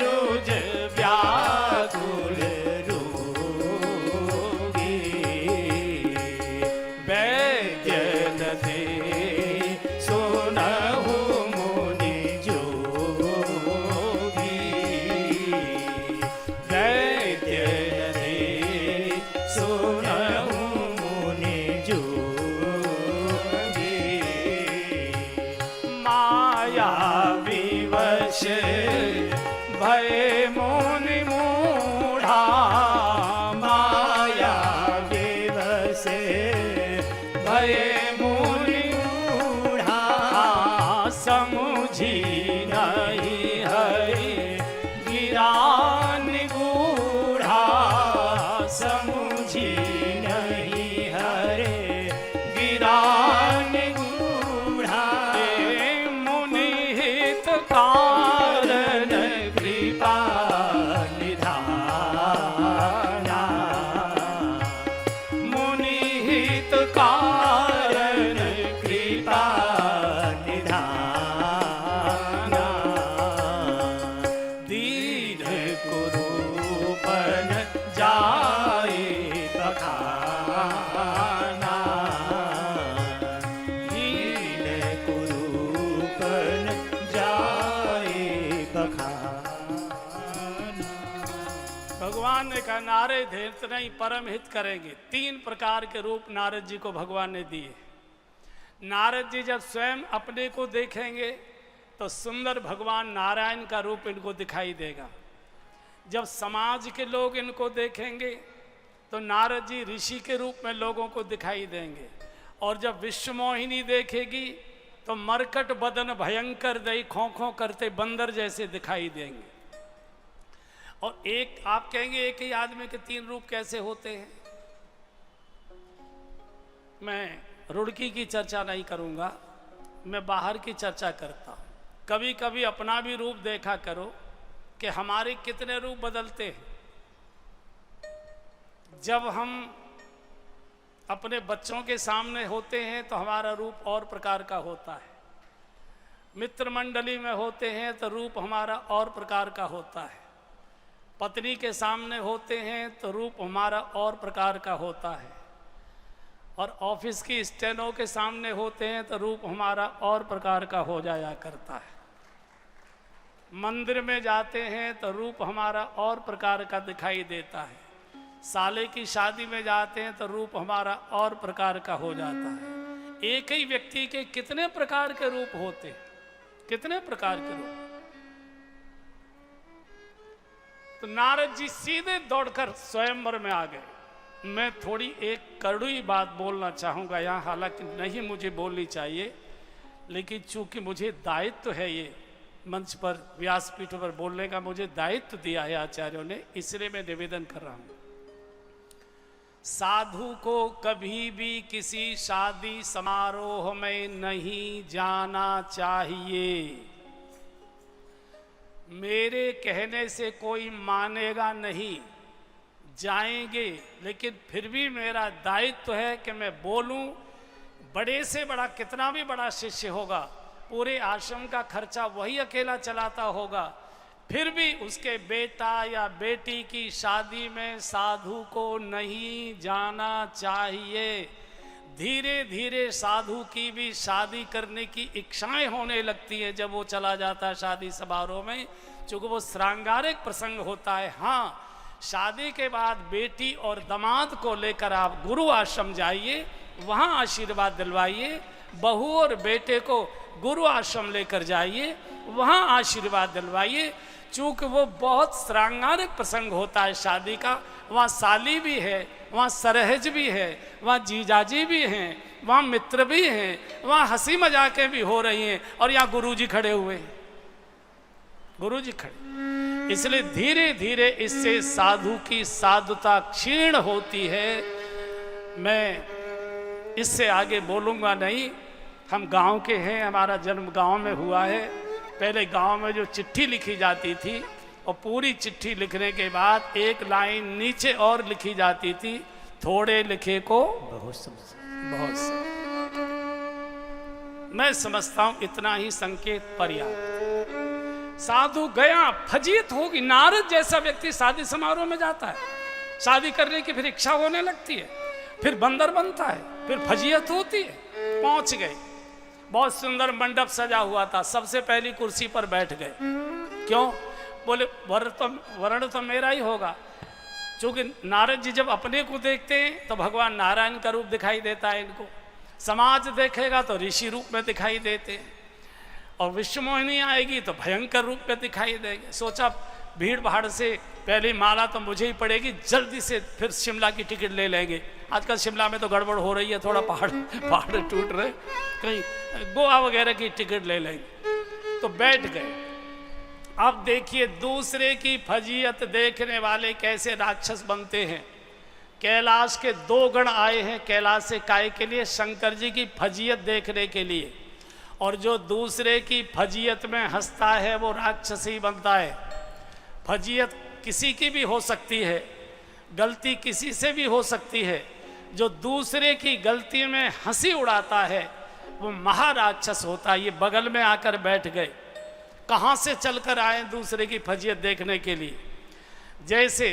रूज व्याकुल रोगी, वैद्यन दे सुनहु मुनि जोगी, वैद्यन दे सुनहु मुनि जोगी, माया विवश भय मुनि मूढ़ा, माया विवश भय मुनि मूढ़ा, समुझी नहीं हरि गिरान गूढ़ा, समुझी नहीं हरे गिरान गूढ़ा, मुनि हित कारण कृपा निधाना, मुनि हित कारण कृपा निधाना, दीन कुरूपन जाए बखाना, दीन कुरूपन जाए बखाना। भगवान ने कहा, नारद हित नहीं परम हित करेंगे। 3 प्रकार के रूप नारद जी को भगवान ने दिए। नारद जी जब स्वयं अपने को देखेंगे तो सुंदर भगवान नारायण का रूप इनको दिखाई देगा। जब समाज के लोग इनको देखेंगे तो नारद जी ऋषि के रूप में लोगों को दिखाई देंगे। और जब विश्वमोहिनी देखेगी तो मरकट बदन भयंकर दई खों खों करते बंदर जैसे दिखाई देंगे। और एक आप कहेंगे एक ही आदमी के 3 रूप कैसे होते हैं? मैं रुड़की की चर्चा नहीं करूंगा, मैं बाहर की चर्चा करता हूं। कभी कभी अपना भी रूप देखा करो कि हमारे कितने रूप बदलते हैं। जब हम अपने बच्चों के सामने होते हैं तो हमारा रूप और प्रकार का होता है, मित्र मंडली में होते हैं तो रूप हमारा और प्रकार का होता है, पत्नी के सामने होते हैं तो रूप हमारा और प्रकार का होता है, और ऑफिस की स्टेनो के सामने होते हैं तो रूप हमारा और प्रकार का हो जाया करता है। मंदिर में जाते हैं तो रूप हमारा और प्रकार का दिखाई देता है। साले की शादी में जाते हैं तो रूप हमारा और प्रकार का हो जाता है। एक ही व्यक्ति के कितने प्रकार के रूप होते हैं, कितने प्रकार के रूप। तो नारद जी सीधे दौड़कर स्वयंवर में आ गए। मैं थोड़ी एक कड़वी बात बोलना चाहूँगा यहाँ, हालांकि नहीं मुझे बोलनी चाहिए, लेकिन चूंकि मुझे दायित्व है, ये मंच पर व्यासपीठ पर बोलने का मुझे दायित्व दिया है आचार्यों ने, इसलिए मैं निवेदन कर रहा हूँ। साधु को कभी भी किसी शादी समारोह में नहीं जाना चाहिए। मेरे कहने से कोई मानेगा नहीं, जाएंगे, लेकिन फिर भी मेरा दायित्व है कि मैं बोलूं। बड़े से बड़ा, कितना भी बड़ा शिष्य होगा, पूरे आश्रम का खर्चा वही अकेला चलाता होगा, फिर भी उसके बेटा या बेटी की शादी में साधु को नहीं जाना चाहिए। धीरे धीरे साधु की भी शादी करने की इच्छाएं होने लगती है जब वो चला जाता है शादी समारोह में, चूँकि वो श्रृंगारिक प्रसंग होता है। हाँ, शादी के बाद बेटी और दामाद को लेकर आप गुरु आश्रम जाइए, वहाँ आशीर्वाद दिलवाइए। बहू और बेटे को गुरु आश्रम लेकर जाइए, वहाँ आशीर्वाद दिलवाइए। चूँकि वो बहुत श्रृंगारिक प्रसंग होता है शादी का, वहाँ साली भी है, वहाँ सरहज भी है, वहाँ जीजाजी भी हैं, वहाँ मित्र भी हैं, वहाँ हंसी मजाकें भी हो रही हैं, और यहाँ गुरुजी खड़े हुए हैं, गुरुजी खड़े। इसलिए धीरे धीरे इससे साधु की साधुता क्षीण होती है। मैं इससे आगे बोलूँगा नहीं। हम गांव के हैं, हमारा जन्म गांव में हुआ है। पहले गांव में जो चिट्ठी लिखी जाती थी, और पूरी चिट्ठी लिखने के बाद एक लाइन नीचे और लिखी जाती थी, थोड़े लिखे को बहुत से। मैं समझता हूं इतना ही संकेत पर्याप्त। साधु गया, फजीयत होगी। नारद जैसा व्यक्ति शादी समारोह में जाता है, शादी करने की फिर इच्छा होने लगती है, फिर बंदर बनता है, फिर फजीयत होती है। पहुंच गए, बहुत सुंदर मंडप सजा हुआ था, सबसे पहली कुर्सी पर बैठ गए। क्यों? बोले वर्ण तो मेरा ही होगा। क्योंकि नारद जी जब अपने को देखते हैं तो भगवान नारायण का रूप दिखाई देता है इनको, समाज देखेगा तो ऋषि रूप में दिखाई देते हैं, और विश्वमोहिनी आएगी तो भयंकर रूप में दिखाई देंगे। सोचा भीड़ भाड़ से पहली माला तो मुझे ही पड़ेगी, जल्दी से फिर शिमला की टिकट ले लेंगे। आजकल शिमला में तो गड़बड़ हो रही है, थोड़ा पहाड़ टूट रहे, कहीं गोवा वगैरह की टिकट ले लेंगे। तो बैठ गए। अब देखिए दूसरे की फजीयत देखने वाले कैसे राक्षस बनते हैं। कैलाश के 2 गण आए हैं कैलाश से काय के लिए? शंकर जी की फजीयत देखने के लिए। और जो दूसरे की फजीयत में हंसता है वो राक्षस ही बनता है। फजीयत किसी की भी हो सकती है, गलती किसी से भी हो सकती है। जो दूसरे की गलती में हंसी उड़ाता है वो महाराक्षस होता है। ये बगल में आकर बैठ गए, कहाँ से चलकर आए दूसरे की फजीयत देखने के लिए। जैसे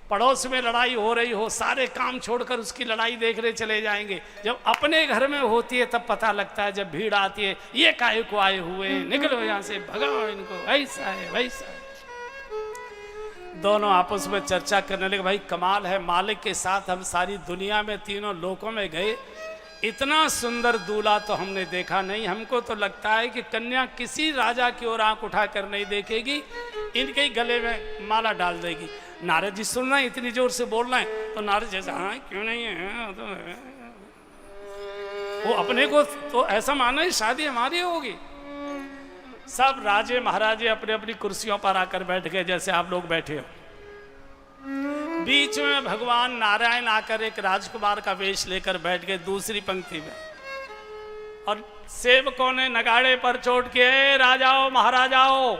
पड़ोस में लड़ाई हो रही हो, सारे काम छोड़कर उसकी लड़ाई देखने चले जाएंगे। जब अपने घर में होती है तब पता लगता है, जब भीड़ आती है, ये काहे को आए हुए हैं, निकलो यहाँ से, भगाओ इनको, ऐसा है वैसा है। दोनों आपस में चर्चा करने लगे, भाई कमाल है, मालिक के साथ हम सारी दुनिया में तीनों लोकों में गए, इतना सुंदर दूल्हा तो हमने देखा नहीं। हमको तो लगता है कि कन्या किसी राजा की ओर आंख उठाकर नहीं देखेगी, इनके ही गले में माला डाल देगी। नारद जी सुन रहे हैं, इतनी जोर से बोल रहे हैं, तो नारद जैसा हाँ क्यों नहीं है, तो है। वो अपने को तो ऐसा माना है शादी हमारी होगी। सब राजे महाराजे अपने अपनी कुर्सियों पर आकर बैठ गए जैसे आप लोग बैठे हो। बीच में भगवान नारायण आकर एक राजकुमार का वेश लेकर बैठ गए दूसरी पंक्ति में, और सेवकों ने नगाड़े पर चोट किए, राजाओं महाराजाओं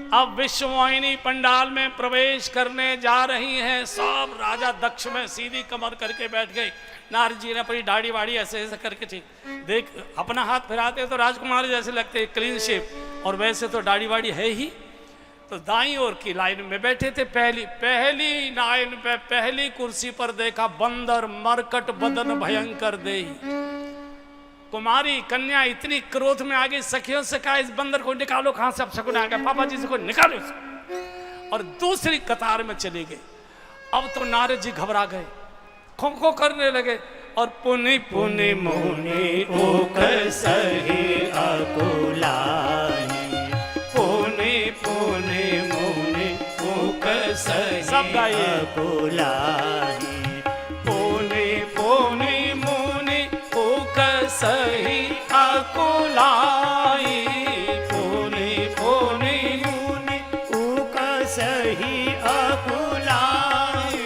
अब विश्वमोहिनी पंडाल में प्रवेश करने जा रही हैं। सब राजा दक्ष में सीधी कमर करके बैठ गए। नारद जी ने अपनी दाढ़ी वाड़ी ऐसे ऐसे करके, ठीक देख अपना हाथ फिराते तो राजकुमार जैसे लगते, क्लीन शेप, और वैसे तो दाढ़ी वाड़ी है ही। तो दाईं ओर की लाइन में बैठे थे, पहली लाइन पे पहली कुर्सी पर देखा बंदर मरकट बदन भयंकर देही। कुमारी कन्या इतनी क्रोध में आ गई, सखियों से कहा इस बंदर को निकालो, कहां से अब शकुन आ गया, पापा जी से को निकालो, और दूसरी कतार में चली गई। अब तो नारद जी घबरा गए, खो खो करने लगे, और पुनि पुनि मोहनी ओकर सही अकुलाई, पुनि पुनि मोहनी ओकर सही सब गाइए। अकुलाई पुनि पुनि मुनि उक सही अकुलाई, पुनि पुनि मुनि उक सही अकुलाई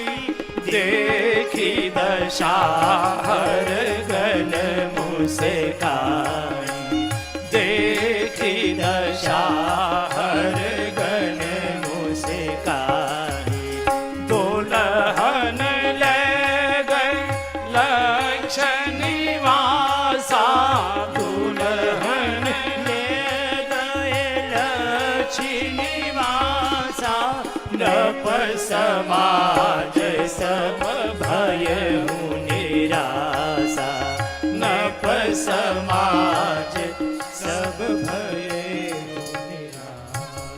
देखी दशा हर गन मुस्काई देखी दशा हर गन मुस्काई दुल्हन ले गए लक्ष्मीवासा, दुल्हन ले गए लक्ष्मीवासा नप समाज सब भय निराशा नप समाज सब भय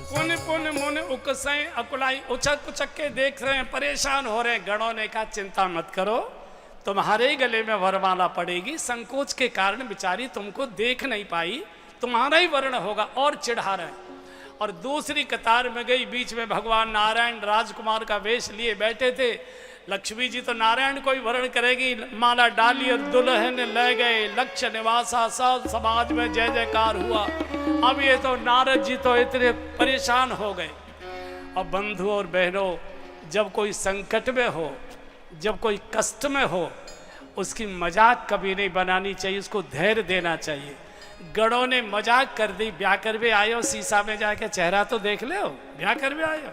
पुन पुन मुन उकसै अकुलाई, उचक उचक के देख रहे हैं, परेशान हो रहे हैं। गणों ने कहा चिंता मत करो, तुम्हारे गले में वरमाला पड़ेगी, संकोच के कारण बेचारी तुमको देख नहीं पाई, तुम्हारा ही वर्ण होगा। और चिढ़ा रहे हैं। और दूसरी कतार में गई, बीच में भगवान नारायण राजकुमार का वेश लिए बैठे थे। लक्ष्मी जी तो नारायण को ही वर्ण करेगी, माला डाली और दुल्हन ले गए लक्ष्य निवासा, सब समाज में जय जयकार हुआ। अब ये तो नारद जी तो इतने परेशान हो गए। अब बंधु और बहनों, जब कोई संकट में हो, जब कोई कष्ट में हो, उसकी मजाक कभी नहीं बनानी चाहिए, उसको धैर्य देना चाहिए। गणों ने मजाक कर दी, ब्याह कर भी आए हो, शीशा में जाके चेहरा तो देख ले हो, ब्याह कर भी आए हो।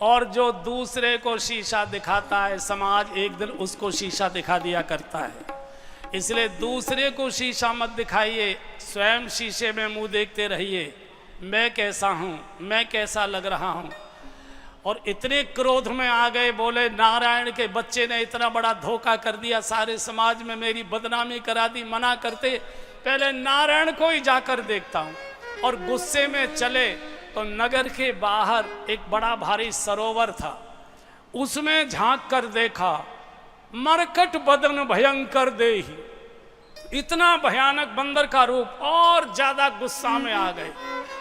और जो दूसरे को शीशा दिखाता है, समाज एक दिन उसको शीशा दिखा दिया करता है। इसलिए दूसरे को शीशा मत दिखाइए, स्वयं शीशे में मुंह देखते रहिए, मैं कैसा हूँ, मैं कैसा लग रहा हूँ। और इतने क्रोध में आ गए, बोले नारायण के बच्चे ने इतना बड़ा धोखा कर दिया, सारे समाज में मेरी बदनामी करा दी, मना करते पहले नारायण को ही जाकर देखता हूँ। और गुस्से में चले तो नगर के बाहर एक बड़ा भारी सरोवर था, उसमें झांक कर देखा, मरकट बदन भयंकर देही, इतना भयानक बंदर का रूप। और ज्यादा गुस्सा में आ गए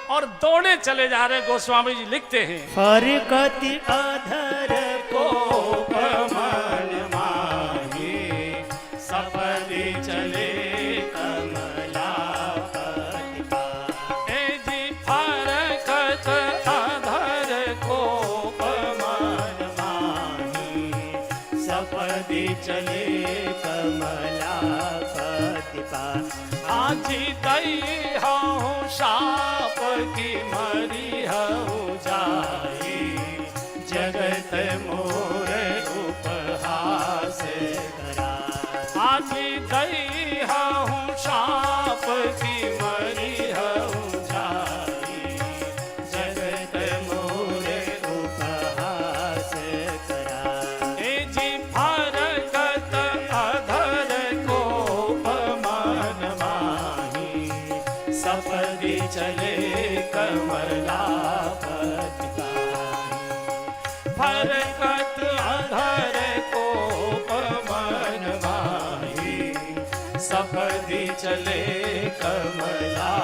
और दौड़े चले जा रहे। गोस्वामी जी लिखते हैं, फरकति अधर को मन माही सपदि चले कमला पतिपा ए जी फरकत अधर को मन माही सपदि चले कमला पतिपा आजी दई हूँ शाप की मरी हूँ जाई, जगत मोर उपहास करा आजी दई हूँ शाप की मरी हूँ जाई जगत मोर उपहास करा ए जी फरकत अधर को मन माही सपदि चले कमला फरकत अधर को मन माही सपदि चले कमला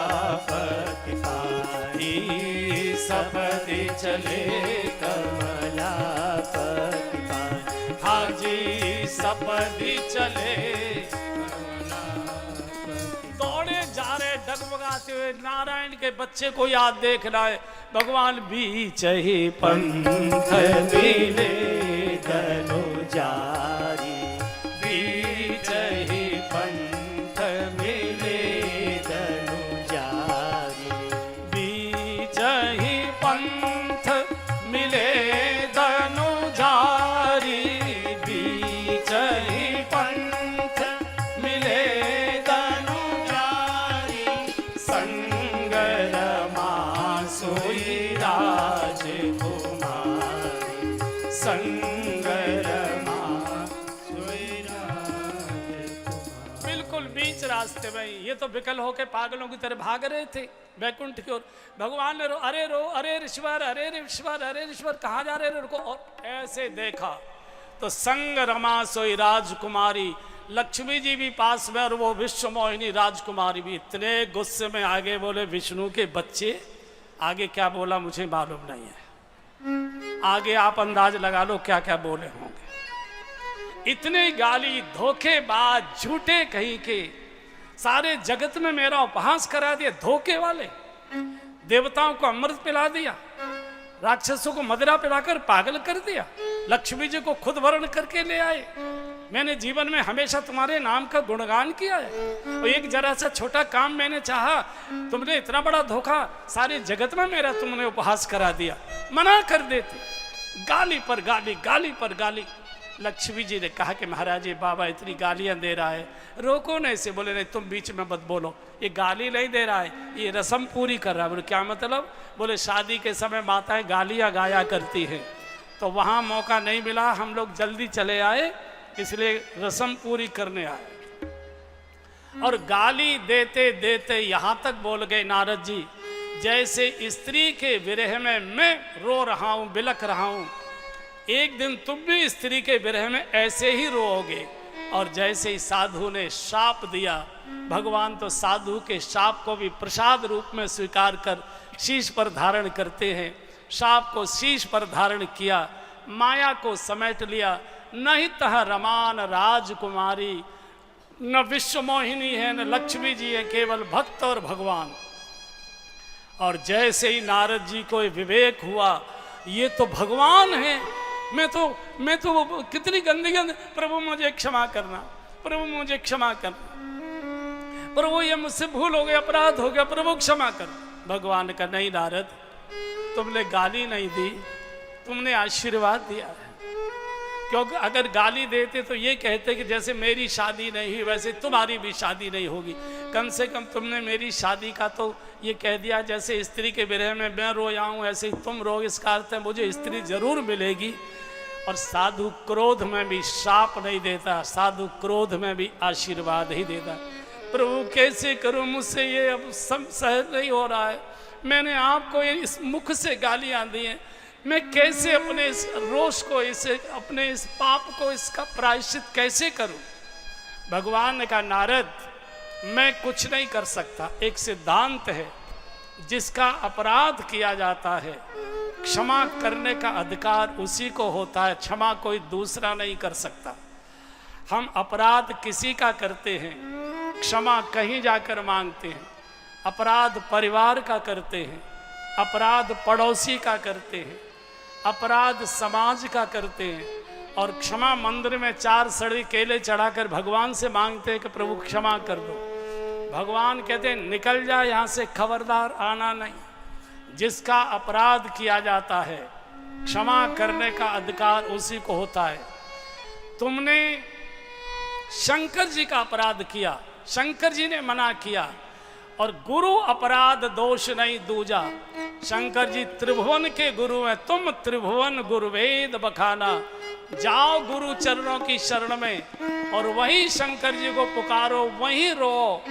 पतिपाही सपदि चले कमला पतिपाही हाजी सपदी चले। दौड़े जा रहे डगमगाते हुए, नारायण के बच्चे को याद देख रहा है। भगवान बीच ही पंथ मिले तनु जारी बीच ही पंथ मिले तनु जारी बीच ही पंथ मिले धनु जारी, बीच ही पंथ मिले तनु जारी संगरमा सोई राजकुमारी संगरमा सोई राजकुमारी। बिल्कुल बीच रास्ते में ये तो विकल होके पागलों की तरह भाग रहे थे बैकुंठ की ओर। भगवान ने रो अरे ऋषवर, अरे ऋषवर, अरे ऋषवर, कहाँ जा रहे रुको। और ऐसे देखा तो संग रमा सोई राजकुमारी, लक्ष्मी जी भी पास में और वो विश्व मोहिनी राजकुमारी भी। इतने गुस्से में आगे बोले विष्णु के बच्चे, आगे क्या बोला मुझे मालूम नहीं है। आगे आप अंदाज लगा लो क्या क्या बोले होंगे। इतने गाली, धोखेबाज, झूठे कहीं के, सारे जगत में मेरा उपहास करा दिया। धोखे वाले, देवताओं को अमृत पिला दिया, राक्षसों को मदिरा पिलाकर पागल कर दिया, लक्ष्मी जी को खुद वर्ण करके ले आए। मैंने जीवन में हमेशा तुम्हारे नाम का गुणगान किया है, और एक जरा सा छोटा काम मैंने चाहा, तुमने इतना बड़ा धोखा, सारे जगत में मेरा तुमने उपहास करा दिया। मना कर देते, गाली पर गाली, गाली पर गाली। लक्ष्मी जी ने कहा कि महाराज ये बाबा इतनी गालियां दे रहा है, रोको ना इसे। बोले नहीं, तुम बीच में मत बोलो, ये गाली नहीं दे रहा है, ये रस्म पूरी कर रहा है। बोले क्या मतलब? बोले शादी के समय माताएं गालियां गाया करती हैं, तो वहाँ मौका नहीं मिला, हम लोग जल्दी चले आए, इसलिए रस्म पूरी करने आए। और गाली देते देते यहाँ तक बोल गए नारद जी, जैसे स्त्री के विरह में मैं रो रहा हूँ, बिलख रहा हूँ, एक दिन तुम भी स्त्री के विरह में ऐसे ही रोओगे। और जैसे ही साधु ने शाप दिया, भगवान तो साधु के शाप को भी प्रसाद रूप में स्वीकार कर शीश पर धारण करते हैं। शाप को शीश पर धारण किया, माया को समेट लिया। नहीं तह रमान राजकुमारी, न विश्व मोहिनी है न लक्ष्मी जी है, केवल भक्त और भगवान। और जैसे ही नारद जी को विवेक हुआ, ये तो भगवान है, मैं तो कितनी गंदी प्रभु मुझे क्षमा करना, प्रभु मुझे क्षमा करना, प्रभु ये मुझसे भूल हो गया, अपराध हो गया, प्रभु क्षमा कर। भगवान का नहीं नारद, तुमने गाली नहीं दी, तुमने आशीर्वाद दिया है। क्योंकि अगर गाली देते तो ये कहते कि जैसे मेरी शादी नहीं हुई वैसे तुम्हारी भी शादी नहीं होगी। कम से कम तुमने मेरी शादी का तो ये कह दिया, जैसे स्त्री के विरह में मैं रोया हूँ ऐसे ही तुम रो, इसका अर्थ है मुझे स्त्री जरूर मिलेगी। और साधु क्रोध में भी शाप नहीं देता, साधु क्रोध में भी आशीर्वाद ही देता। प्रभु कैसे करूँ, मुझसे ये अब सहन नहीं हो रहा है, मैंने आपको इस मुख से गालियाँ दी हैं, मैं कैसे अपने इस रोष को, इसे अपने इस पाप को, इसका प्रायश्चित कैसे करूं? भगवान ने कहा नारद मैं कुछ नहीं कर सकता। एक सिद्धांत है, जिसका अपराध किया जाता है क्षमा करने का अधिकार उसी को होता है, क्षमा कोई दूसरा नहीं कर सकता। हम अपराध किसी का करते हैं, क्षमा कहीं जाकर मांगते हैं। अपराध परिवार का करते हैं, अपराध पड़ोसी का करते हैं, अपराध समाज का करते हैं, और क्षमा मंदिर में 4 सड़ी केले चढ़ाकर भगवान से मांगते हैं कि प्रभु क्षमा कर दो। भगवान कहते हैं निकल जा यहाँ से, खबरदार आना नहीं। जिसका अपराध किया जाता है क्षमा करने का अधिकार उसी को होता है। तुमने शंकर जी का अपराध किया, शंकर जी ने मना किया, और गुरु अपराध दोष नहीं दूजा। शंकर जी त्रिभुवन के गुरु हैं, तुम त्रिभुवन गुरुवेद बखाना। जाओ गुरु चरणों की शरण में और वही शंकर जी को पुकारो, वही रो,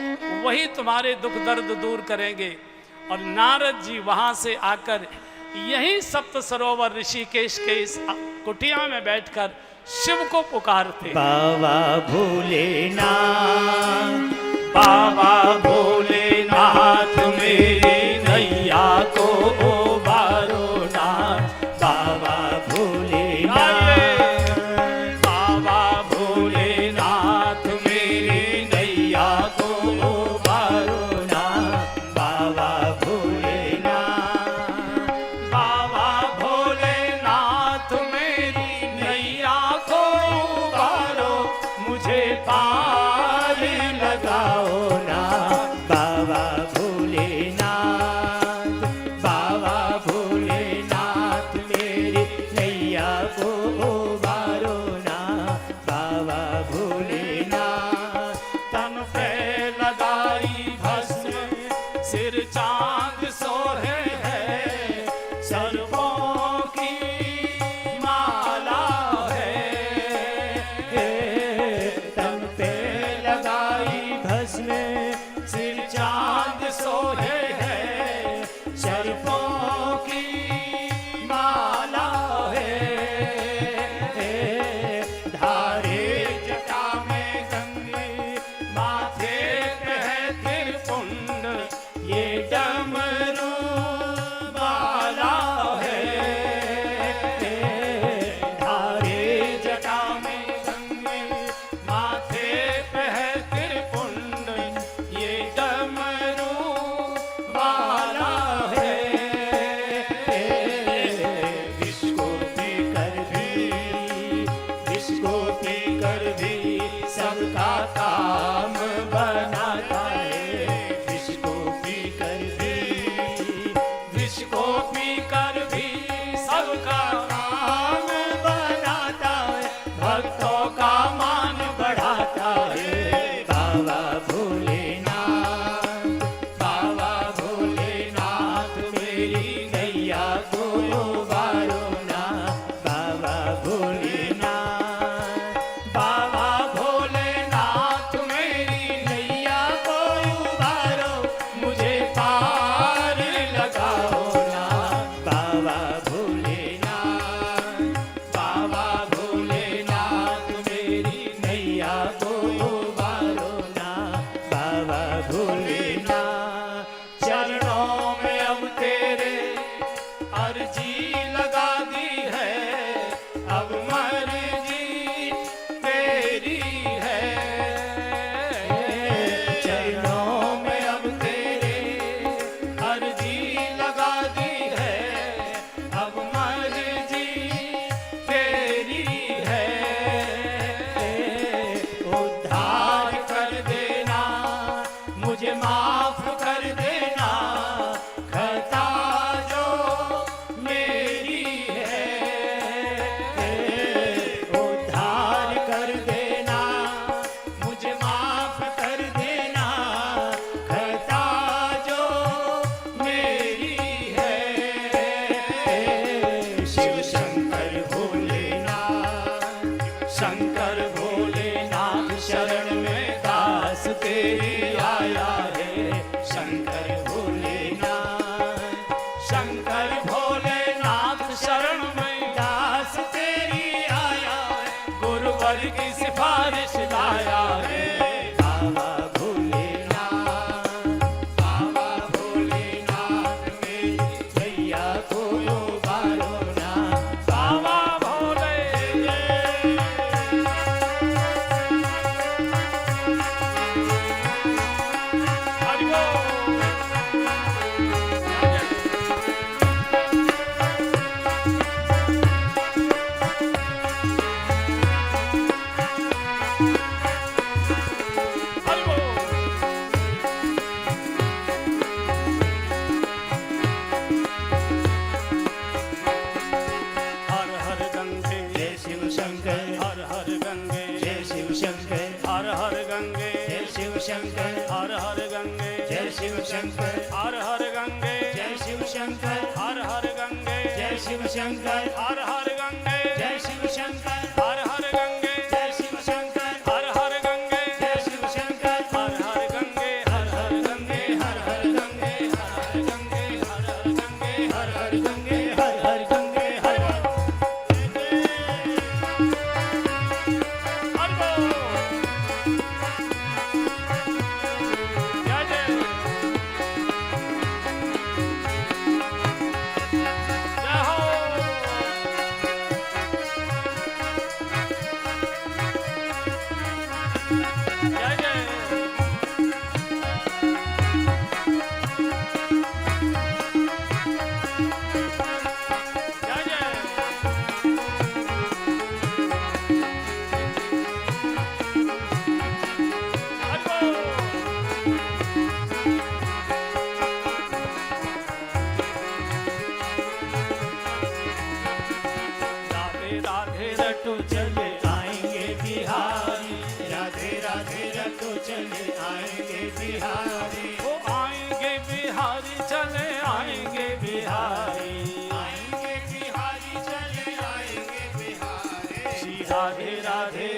वही तुम्हारे दुख दर्द दूर करेंगे। और नारद जी वहां से आकर यही सप्त सरोवर ऋषिकेश के इस कुटिया में बैठकर शिव को पुकारते। बाबा भोलेनाथ, बाबा भोलेनाथ मेरी नैया को उबारो नाथ। बाबा भोलेनाथ, बाबा भोलेनाथ मेरी नैया को उबारो नाथ। बाबा भोलेनाथ, बाबा भोलेनाथ मेरी नैया को उबारो, मुझे पार लगाओ ना। बाबा इसको पी कर भी सबका काम बनाता है, भक्तों का मान बढ़ाता है। बाबा भोलेनाथ, बाबा भोलेनाथ मेरी नैया को उबारो ना। बाबा भोलेनाथ, बाबा भोलेनाथ मेरी नैया को उबारो, मुझे पार लगाओ ना। बाबा भोलेनाथ, बाबा भोलेनाथ मेरी नैया को उबारो ना। बाबा भोलेनाथ, चरणों में अब तेरे अर्जी लगा दी है, अब मर्जी तेरी है। चरणों में अब तेरे अर्जी लगा दी है, अब मर्जी तेरी है। उद्धार कर देना, मुझे माफ कर देना, खता जो मेरी है। उद्धार कर देना, मुझे माफ कर देना, खता जो मेरी है। शिव शंकर भोलेनाथ, शंकर भोलेनाथ शरण में दास तेरी आया है। शंकर भोलेनाथ, शंकर भोलेनाथ शरण में दास तेरी आया है। गुरुवर की सिफारिश लाया है। बाबा भोलेनाथ, बाबा भोलेनाथ मेरी नैया को उबारो ना। बाबा भोले हरि बोल। हरि बोल। हर हर गंगे जय शिव शंकर, हर हर गंगे जय शिव शंकर, हर हर गंगे जय शिव शंकर, हर हर गंगे जय शिव शंकर, हर हर गंगे जय शिव शंकर, हर हर गंगे जय शिव शंकर, हर हर गंगे जय शिव शंकर, हर हर गंगे जय शिव शंकर, हर हर गंगे जय शिव शंकर, हर हर गंगे हर हर गंगे हर हर गंगे हर हर गंगे हर हर गंगे हर हर गंगे, हर हर गंगे, हर हर। हरि बोल। जय जय। जय हो। जय जय। जय जय। हरि बोल। राधे राधे रटो चले आएंगे बिहारी, राधे राधे रटो चले आएंगे बिहारी। वो आएंगे बिहारी चले आएंगे बिहारी। आएंगे बिहारी चले आएंगे बिहारी। श्री राधे राधे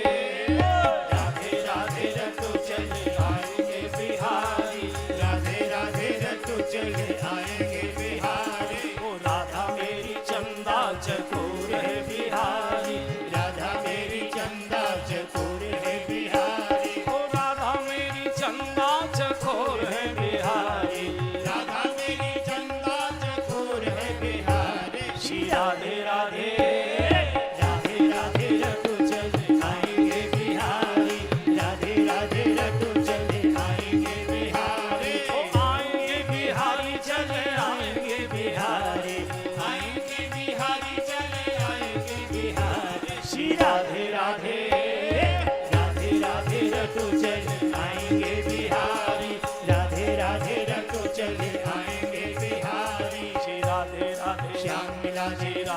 राधे राधे रटो चले आएंगे बिहारी, राधे राधे रटो चले आएंगे बिहारी। वो राधा मेरी चंदा चकोर है बिहारी। राधा मेरी चंदा चकोर है बिहारी। वो राधा मेरी चंदा चकोर है बिहारी। राधा मेरी चंदा चकोर है बिहारी। श्री राधे राधे राधे राधे रटो चले आएंगे बिहारी, राधे राधे रटो चले आएंगे बिहारी। वो आएंगे बिहारी चले आएंगे बिहारी। आएंगे बिहारी चले आएंगे बिहारी। श्री राधे राधे राधे राधे रटो चले आएंगे बिहारी, राधे राधे रटो चले आएंगे बिहारी। श्री